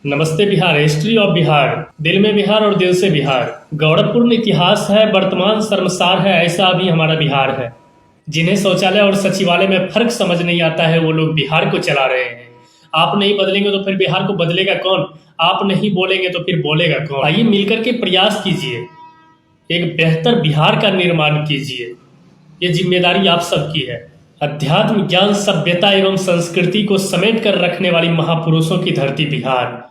नमस्ते Bihar. History of Bihar. दिल में बिहार और दिल से बिहार। गौरवपूर्ण इतिहास है, वर्तमान शर्मसार है, ऐसा अभी हमारा बिहार है। जिन्हें शौचालय और सचिवालय में फर्क समझ नहीं आता है वो लोग बिहार को चला रहे हैं। आप नहीं बदलेंगे तो फिर बिहार को बदलेगा कौन? आप नहीं बोलेंगे तो फिर बोलेगा कौन? आइए मिलकर के प्रयास कीजिए, एक बेहतर बिहार का निर्माण कीजिए। ये जिम्मेदारी आप सबकी है। अध्यात्म, ज्ञान, सभ्यता एवं संस्कृति को समेट कर रखने वाली महापुरुषों की धरती बिहार,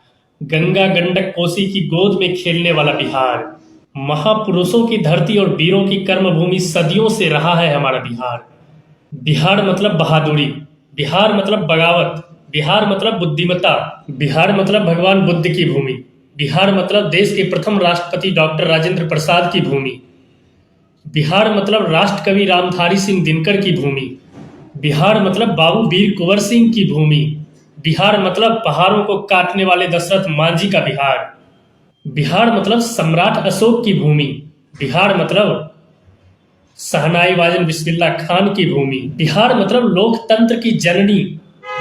गंगा गंडक कोसी की गोद में खेलने वाला बिहार, महापुरुषों की धरती और वीरों की कर्मभूमि सदियों से रहा है हमारा बिहार। बिहार मतलब बहादुरी, बिहार मतलब बगावत, बिहार मतलब बुद्धिमत्ता, बिहार मतलब भगवान बुद्ध की भूमि, बिहार मतलब देश के प्रथम राष्ट्रपति डॉक्टर राजेंद्र प्रसाद की भूमि, बिहार मतलब राष्ट्र कवि रामधारी सिंह दिनकर की भूमि, बिहार मतलब बाबू वीर कुंवर सिंह की भूमि, बिहार मतलब पहाड़ों को काटने वाले दशरथ मांझी का बिहार, बिहार मतलब सम्राट अशोक की भूमि, बिहार मतलब शहनाई वाजन बिस्मिल्लाह खान की भूमि, बिहार मतलब लोकतंत्र की जननी,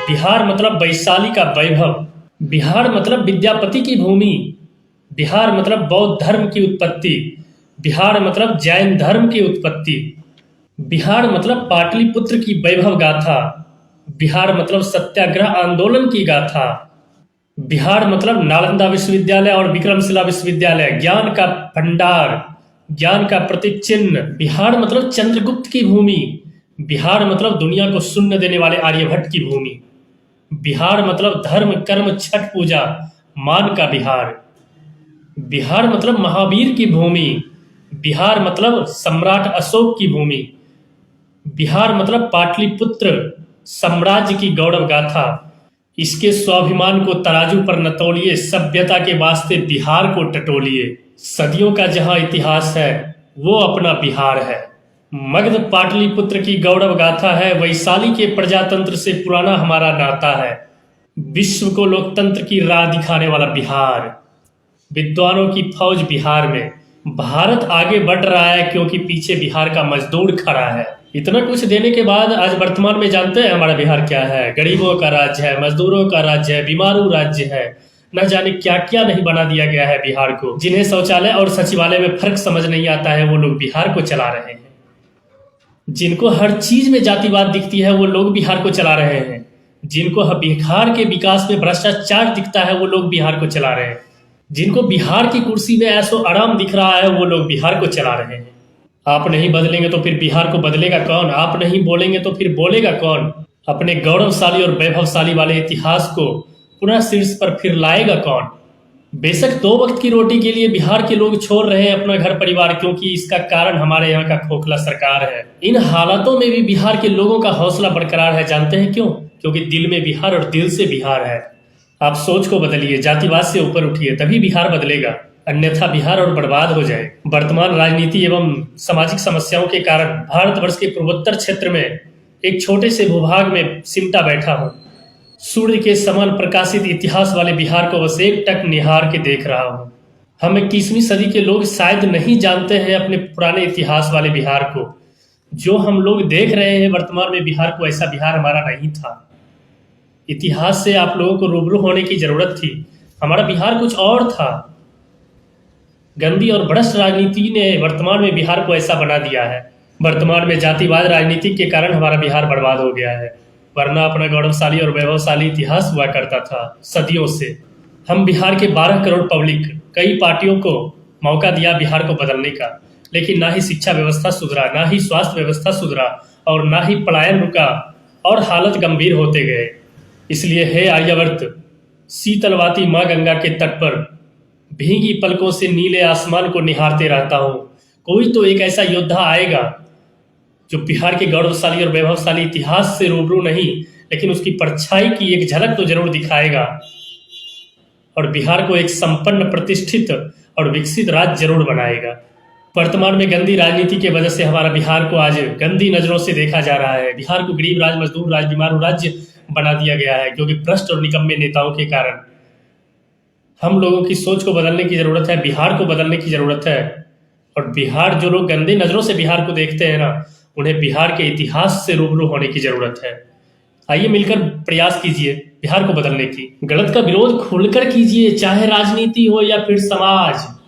बिहार मतलब वैशाली का वैभव, बिहार मतलब विद्यापति की भूमि, बिहार मतलब बौद्ध धर्म की उत्पत्ति, बिहार मतलब जैन धर्म की उत्पत्ति, बिहार मतलब पाटलिपुत्र की वैभव गाथा, बिहार मतलब सत्याग्रह आंदोलन की गाथा, बिहार मतलब नालंदा विश्वविद्यालय और विक्रमशिला विश्वविद्यालय, ज्ञान का भंडार, ज्ञान का प्रतीक चिन्ह, बिहार मतलब चंद्रगुप्त की भूमि, बिहार मतलब दुनिया को शून्य देने वाले आर्यभट्ट की भूमि, बिहार मतलब धर्म कर्म छठ पूजा मान का बिहार, बिहार मतलब महावीर की भूमि, बिहार मतलब सम्राट अशोक की भूमि, बिहार मतलब पाटलिपुत्र साम्राज्य की गौरव गाथा। इसके स्वाभिमान को तराजू पर न तौलिए, सभ्यता के वास्ते बिहार को टटोलिए। सदियों का जहां इतिहास है वो अपना बिहार है। मगध पाटलिपुत्र की गौरव गाथा है, वैशाली के प्रजातंत्र से पुराना हमारा नाता है। विश्व को लोकतंत्र की राह दिखाने वाला बिहार, विद्वानों की फौज बिहार में। भारत आगे बढ़ रहा है क्योंकि पीछे बिहार का मजदूर खड़ा है। इतना कुछ देने के बाद आज वर्तमान में जानते हैं हमारा बिहार क्या है? गरीबों का राज्य है, मजदूरों का राज्य है, बीमारू राज्य है। न जाने क्या क्या नहीं बना दिया गया है बिहार को। जिन्हें शौचालय और सचिवालय में फर्क समझ नहीं आता है वो लोग बिहार को चला रहे हैं। जिनको हर चीज में जातिवाद दिखती है वो लोग बिहार को चला रहे हैं। जिनको बिहार के विकास में भ्रष्टाचार दिखता है वो लोग बिहार को चला रहे हैं। जिनको बिहार की कुर्सी में ऐसो आराम दिख रहा है वो लोग बिहार को चला रहे हैं। आप नहीं बदलेंगे तो फिर बिहार को बदलेगा कौन? आप नहीं बोलेंगे तो फिर बोलेगा कौन? अपने गौरवशाली और वैभवशाली वाले इतिहास को पुनः शीर्ष पर फिर लाएगा कौन? बेशक 2 वक्त की रोटी के लिए बिहार के लोग छोड़ रहे हैं अपना घर परिवार, क्योंकि इसका कारण हमारे यहाँ का खोखला सरकार है। इन हालातों में भी बिहार के लोगों का हौसला बरकरार है। जानते हैं क्यों? क्योंकि दिल में बिहार और दिल से बिहार है। आप सोच को बदलिए, जातिवाद से ऊपर उठिए, तभी बिहार बदलेगा, अन्यथा बिहार और बर्बाद हो जाए। वर्तमान राजनीति एवं सामाजिक समस्याओं के कारण भारतवर्ष के पूर्वोत्तर क्षेत्र में एक छोटे से भूभाग में सिमटा बैठा हूँ। सूर्य के समान प्रकाशित इतिहास वाले बिहार को बस एक टक निहार के देख रहा हूँ। हम 21वीं सदी के लोग शायद नहीं जानते हैं अपने पुराने इतिहास वाले बिहार को। जो हम लोग देख रहे हैं वर्तमान में बिहार को, ऐसा बिहार हमारा नहीं था। इतिहास से आप लोगों को रूबरू होने की जरूरत थी। हमारा बिहार कुछ और था। गंदी और भ्रष्ट राजनीति ने वर्तमान में बिहार को ऐसा बना दिया है। वर्तमान में जातिवाद राजनीति के कारण हमारा बिहार बर्बाद हो गया है, वरना अपना गौरवशाली और वैभवशाली इतिहास हुआ करता था सदियों से। हम बिहार के 12 करोड़ पब्लिक कई पार्टियों को मौका दिया बिहार को बदलने का, लेकिन ना ही शिक्षा व्यवस्था सुधरा, ना ही स्वास्थ्य व्यवस्था सुधरा और ना ही पलायन रुका और हालत गंभीर होते गए। इसलिए हे आर्यावर्त, शीतलवाती माँ गंगा के तट पर भीगी पलकों से नीले आसमान को निहारते रहता हूँ। कोई तो एक ऐसा योद्धा आएगा जो बिहार के गौरवशाली और वैभवशाली इतिहास से रूबरू नहीं, लेकिन उसकी परछाई की एक झलक तो जरूर दिखाएगा और बिहार को एक संपन्न, प्रतिष्ठित और विकसित राज्य जरूर बनाएगा। वर्तमान में गंदी राजनीति की वजह से हमारा बिहार को आज गंदी नजरों से देखा जा रहा है। बिहार को गरीब राज्य, मजदूर राज्य, बीमारू राज्य बना दिया गया है, क्योंकि भ्रष्ट और निकम्मे नेताओं के कारण। हम लोगों की सोच को बदलने की जरूरत है, बिहार को बदलने की जरूरत है। और बिहार, जो लोग गंदी नजरों से बिहार को देखते हैं ना, उन्हें बिहार के इतिहास से रूबरू होने की जरूरत है। आइए मिलकर प्रयास कीजिए, बिहार को बदलने की। गलत का विरोध खुलकर कीजिए, चाहे राजनीति हो या फिर समाज।